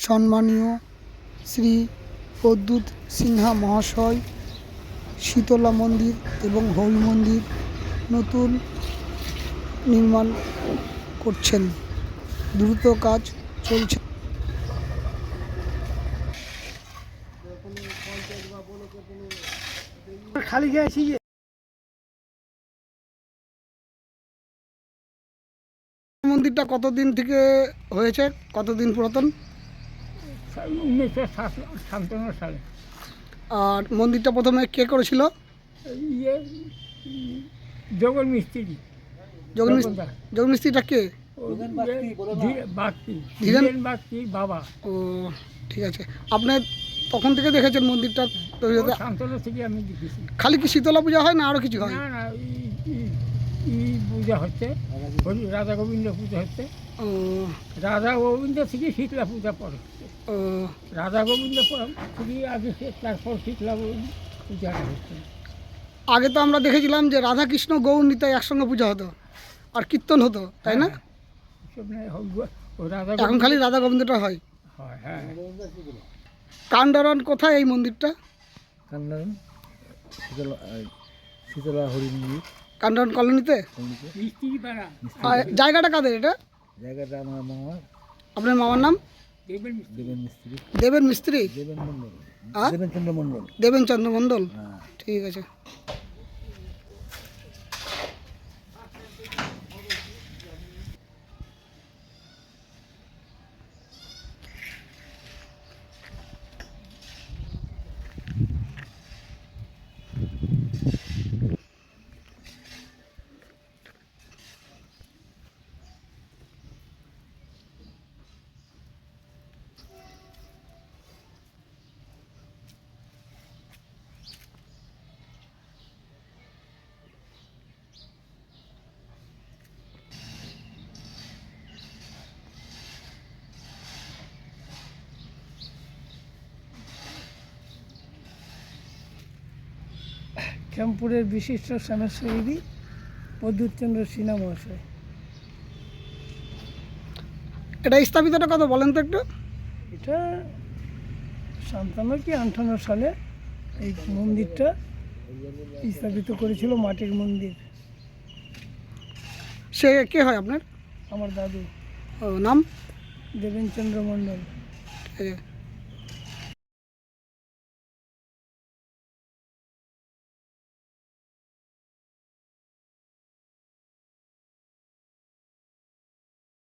সম্মানীয় শ্রী প্রদ্যুৎ সিনহা মহাশয় শীতলা মন্দির এবং হরি মন্দির নতুন নির্মাণ করছেন। দ্রুত কাজ চলছে। খালি গেছি মন্দিরটা কতদিন থেকে হয়েছে, কতদিন পুরাতন? 1957 সালে। আর মন্দিরটা প্রথমে কে করেছিল? জগন মিস্ত্রি। জগন মিস্ত্রিটা কে? ধীরেন বাগচি বাবা। ও ঠিক আছে। আপনি তখন থেকে দেখেছেন মন্দিরটা তৈরি হতে? 57 থেকে আমি দেখেছি। খালি কি শীতলা পূজা হয় না আরও কিছু হয়? না না, পূজা হচ্ছে, রাধা গোবিন্দ পূজা হচ্ছে। ও রাধা গোবিন্দ থেকে শীতলা পূজা পরে। ও রাধা গোবিন্দ থেকে আগে, তারপর শীতলা পূজা হচ্ছে। আগে তো আমরা দেখেছিলাম যে রাধা কৃষ্ণ গৌর নিতাই একসঙ্গে পূজা হতো আর কীর্তন হতো, তাই না? এখন খালি রাধা গোবিন্দটা হয়। হ্যাঁ। কান্ডারন কোথায় এই মন্দিরটা? কান্ডারন শীতলা হরি মন্দির, কান্ডারন কলোনিতে। জায়গাটা কাদের এটা? জায়গাটা আমার মামার। আপনার মামার নাম? দেবেন মিস্ত্রি। দেবেন মিস্ত্রি? দেবেন মণ্ডল। হ্যাঁ, দেবেন চন্দ্র মণ্ডল। দেবেন চন্দ্র মণ্ডল। হ্যাঁ, ঠিক আছে। শ্যামপুরের বিশিষ্ট সমাজসেবী প্রদ্যুৎচন্দ্র সিনহা মহাশয়। এটা স্থাপিতটা কত বলেন তো একটু? এটা 57 কি 58 সালে এই মন্দিরটা স্থাপিত করেছিল, মাটির মন্দির। সে কে হয় আপনার? আমার দাদু। ও নাম? দেবেনচন্দ্র মণ্ডল। ঠিক আছে।